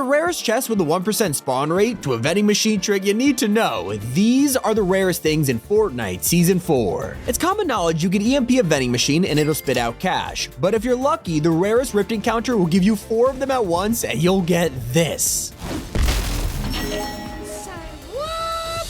the rarest chest with a 1% spawn rate to a vending machine trick you need to know, these are the rarest things in Fortnite Season 4. It's common knowledge you can EMP a vending machine and it'll spit out cash, but if you're lucky, the rarest rift encounter will give you 4 of them at once and you'll get this.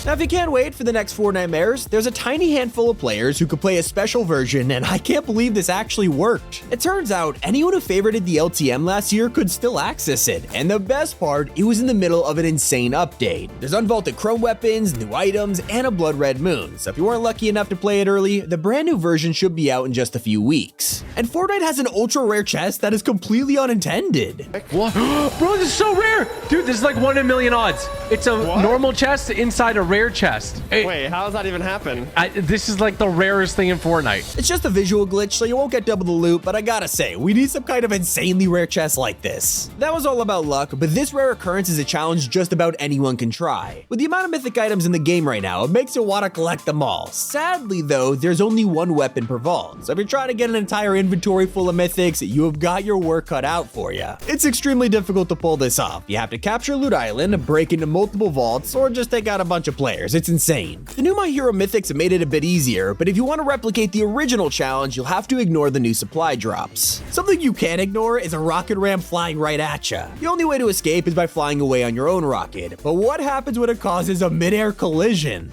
Now, if you can't wait for the next Fortnite, there's a tiny handful of players who could play a special version, and I can't believe this actually worked. It turns out, anyone who favorited the LTM last year could still access it, and the best part, it was in the middle of an insane update. There's unvaulted chrome weapons, new items, and a blood red moon, so if you weren't lucky enough to play it early, the brand new version should be out in just a few weeks. And Fortnite has an ultra rare chest that is completely unintended. What? Bro, this is so rare! Dude, this is like 1 in a million odds. It's a normal chest inside a rare chest. Wait, how does that even happen? This is like the rarest thing in Fortnite. It's just a visual glitch, so you won't get double the loot, but I gotta say, we need some kind of insanely rare chest like this. That was all about luck, but this rare occurrence is a challenge just about anyone can try. With the amount of mythic items in the game right now, it makes you want to collect them all. Sadly though, there's only 1 weapon per vault, so if you're trying to get an entire inventory full of mythics, you have got your work cut out for you. It's extremely difficult to pull this off. You have to capture Loot Island, break into multiple vaults, or just take out a bunch of players. It's insane. The new My Hero Mythics made it a bit easier, but if you want to replicate the original challenge, you'll have to ignore the new supply drops. Something you can't ignore is a rocket ram flying right at you. The only way to escape is by flying away on your own rocket, but what happens when it causes a mid-air collision?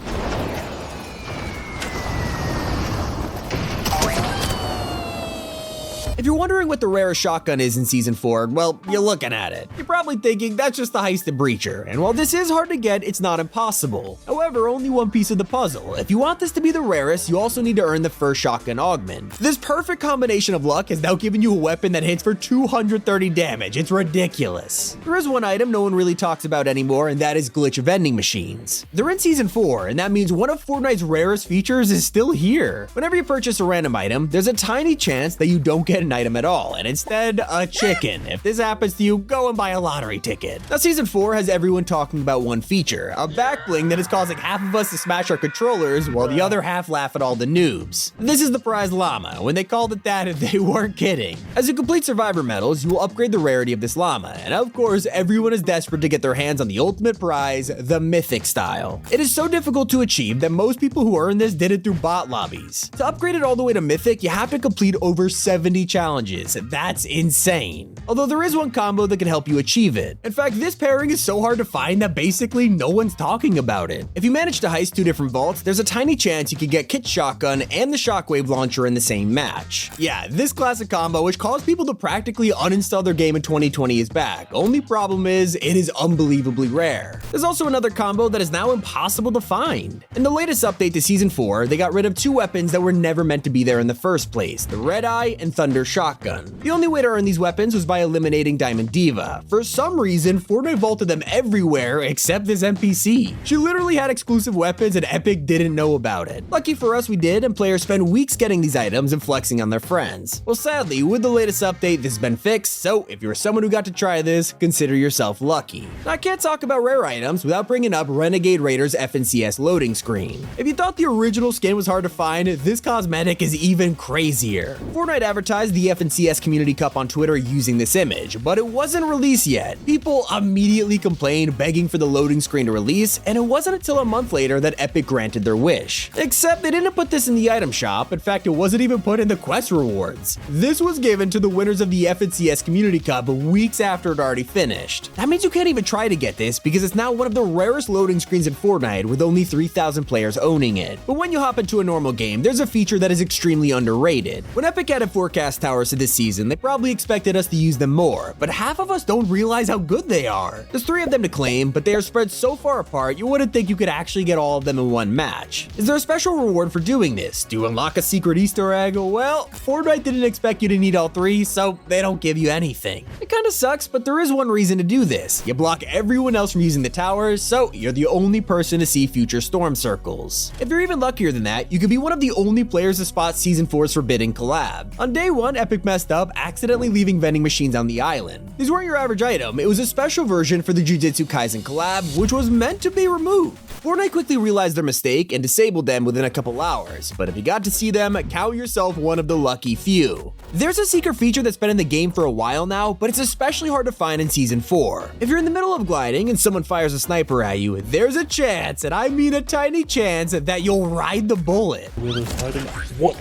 If you're wondering what the rarest shotgun is in Season 4, well, you're looking at it. You're probably thinking that's just the Heisted Breacher, and while this is hard to get, it's not impossible. However, only one piece of the puzzle. If you want this to be the rarest, you also need to earn the first shotgun augment. This perfect combination of luck has now given you a weapon that hits for 230 damage. It's ridiculous. There is one item no one really talks about anymore, and that is glitch vending machines. They're in Season 4, and that means one of Fortnite's rarest features is still here. Whenever you purchase a random item, there's a tiny chance that you don't get an item at all, and instead a chicken. If this happens to you, go and buy a lottery ticket. Now, Season 4 has everyone talking about one feature, a back bling that is causing half of us to smash our controllers while the other half laugh at all the noobs. This is the prize llama. When they called it that, they weren't kidding. As you complete survivor medals, you will upgrade the rarity of this llama, and of course, everyone is desperate to get their hands on the ultimate prize, the mythic style. It is so difficult to achieve that most people who earn this did it through bot lobbies. To upgrade it all the way to mythic, you have to complete over 70 challenges. That's insane. Although there is one combo that can help you achieve it. In fact, this pairing is so hard to find that basically no one's talking about it. If you manage to heist 2 different vaults, there's a tiny chance you could get Kit's shotgun and the shockwave launcher in the same match. Yeah, this classic combo, which caused people to practically uninstall their game in 2020, is back. Only problem is, it is unbelievably rare. There's also another combo that is now impossible to find. In the latest update to Season 4, they got rid of 2 weapons that were never meant to be there in the first place, the Red Eye and Thunder shotgun. The only way to earn these weapons was by eliminating Diamond Diva. For some reason, Fortnite vaulted them everywhere except this NPC. She literally had exclusive weapons and Epic didn't know about it. Lucky for us we did, and players spend weeks getting these items and flexing on their friends. Well, sadly, with the latest update, this has been fixed, so if you're someone who got to try this, consider yourself lucky. Now, I can't talk about rare items without bringing up Renegade Raider's FNCS loading screen. If you thought the original skin was hard to find, this cosmetic is even crazier. Fortnite advertised the FNCS Community Cup on Twitter using this image, but it wasn't released yet. People immediately complained, begging for the loading screen to release, and it wasn't until a month later that Epic granted their wish. Except they didn't put this in the item shop. In fact, it wasn't even put in the quest rewards. This was given to the winners of the FNCS Community Cup weeks after it already finished. That means you can't even try to get this because it's now one of the rarest loading screens in Fortnite, with only 3,000 players owning it. But when you hop into a normal game, there's a feature that is extremely underrated. When Epic added forecast towers to this season, they probably expected us to use them more, but half of us don't realize how good they are. There's 3 of them to claim, but they are spread so far apart you wouldn't think you could actually get all of them in one match. Is there a special reward for doing this? Do you unlock a secret Easter egg? Well, Fortnite didn't expect you to need all 3, so they don't give you anything. It kinda sucks, but there is one reason to do this. You block everyone else from using the towers, so you're the only person to see future storm circles. If you're even luckier than that, you could be one of the only players to spot Season 4's Forbidden collab. On day 1, Epic messed up, accidentally leaving vending machines on the island. These weren't your average item, it was a special version for the Jujutsu Kaisen collab, which was meant to be removed. Fortnite quickly realized their mistake and disabled them within a couple hours, but if you got to see them, count yourself one of the lucky few. There's a secret feature that's been in the game for a while now, but it's especially hard to find in Season 4. If you're in the middle of gliding and someone fires a sniper at you, there's a chance, and I mean a tiny chance, that you'll ride the bullet. Where they're hiding? What?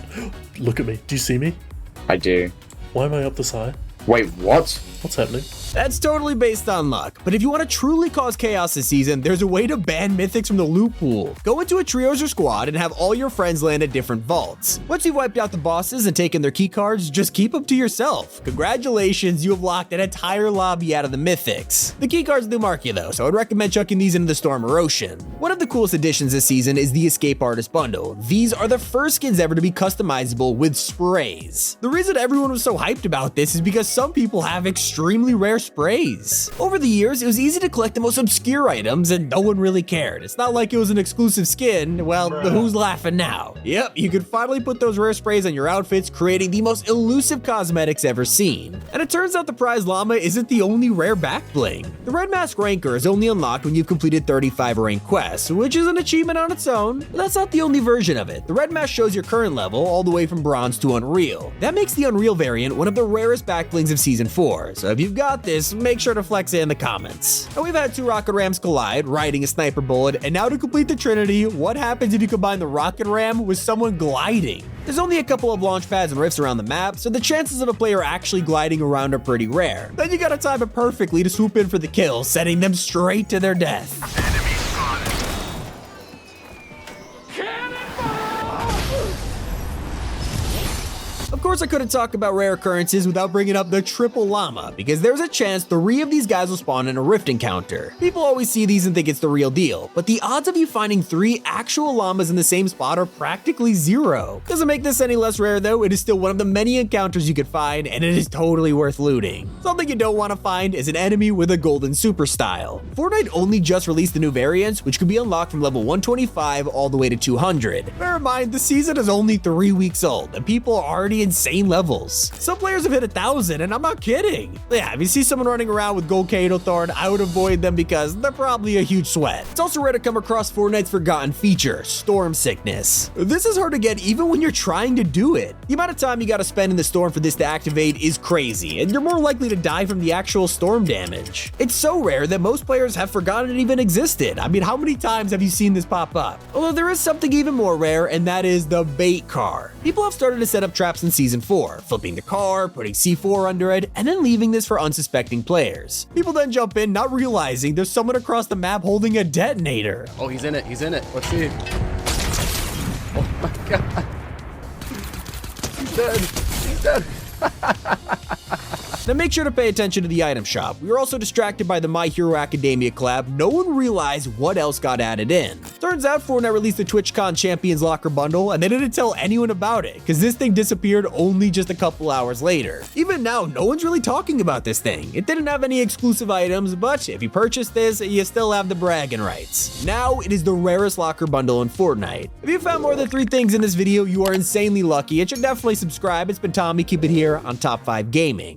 Look at me. Do you see me? I do. Why am I up this high? Wait, what? What's happening? That's totally based on luck, but if you want to truly cause chaos this season, there's a way to ban mythics from the loot pool. Go into a trios or squad and have all your friends land at different vaults. Once you've wiped out the bosses and taken their keycards, just keep them to yourself. Congratulations, you have locked an entire lobby out of the mythics. The keycards do mark you though, so I'd recommend chucking these into the storm or ocean. One of the coolest additions this season is the Escape Artist bundle. These are the first skins ever to be customizable with sprays. The reason everyone was so hyped about this is because some people have extremely rare sprays. Over the years, it was easy to collect the most obscure items and no one really cared. It's not like it was an exclusive skin. Well, who's laughing now? Yep, you could finally put those rare sprays on your outfits, creating the most elusive cosmetics ever seen. And it turns out the prize llama isn't the only rare back bling. The Red Mask Ranker is only unlocked when you've completed 35 rank quests, which is an achievement on its own, but that's not the only version of it. The Red Mask shows your current level all the way from bronze to unreal. That makes the unreal variant one of the rarest back blings of season 4, so if you've got this, make sure to flex it in the comments. And we've had two rocket rams collide, riding a sniper bullet, and now to complete the trinity, what happens if you combine the rocket ram with someone gliding? There's only a couple of launch pads and rifts around the map, so the chances of a player actually gliding around are pretty rare. Then you gotta time it perfectly to swoop in for the kill, sending them straight to their death. Of course, I couldn't talk about rare occurrences without bringing up the triple llama, because there's a chance 3 of these guys will spawn in a rift encounter. People always see these and think it's the real deal, but the odds of you finding 3 actual llamas in the same spot are practically 0. Doesn't make this any less rare though, it is still one of the many encounters you could find, and it is totally worth looting. Something you don't want to find is an enemy with a golden super style. Fortnite only just released the new variants, which could be unlocked from level 125 all the way to 200. Bear in mind, the season is only 3 weeks old, and people are already insane levels. Some players have hit 1,000, and I'm not kidding. Yeah, if you see someone running around with gold Kato Thorn, I would avoid them because they're probably a huge sweat. It's also rare to come across Fortnite's forgotten feature, Storm Sickness. This is hard to get even when you're trying to do it. The amount of time you gotta spend in the storm for this to activate is crazy, and you're more likely to die from the actual storm damage. It's so rare that most players have forgotten it even existed. I mean, how many times have you seen this pop up? Although there is something even more rare, and that is the bait car. People have started to set up traps in Season 4, flipping the car, putting C4 under it, and then leaving this for unsuspecting players. People then jump in not realizing there's someone across the map holding a detonator. Oh, he's in it. He's in it. Let's see. Oh my god. He's dead. He's dead. Now make sure to pay attention to the item shop. We were also distracted by the My Hero Academia collab. No one realized what else got added in. Turns out Fortnite released the TwitchCon Champions Locker bundle, and they didn't tell anyone about it, because this thing disappeared only just a couple hours later. Even now, no one's really talking about this thing. It didn't have any exclusive items, but if you purchase this, you still have the bragging rights. Now, it is the rarest locker bundle in Fortnite. If you found more than 3 things in this video, you are insanely lucky and should definitely subscribe. It's been Tommy, keep it here on Top 5 Gaming.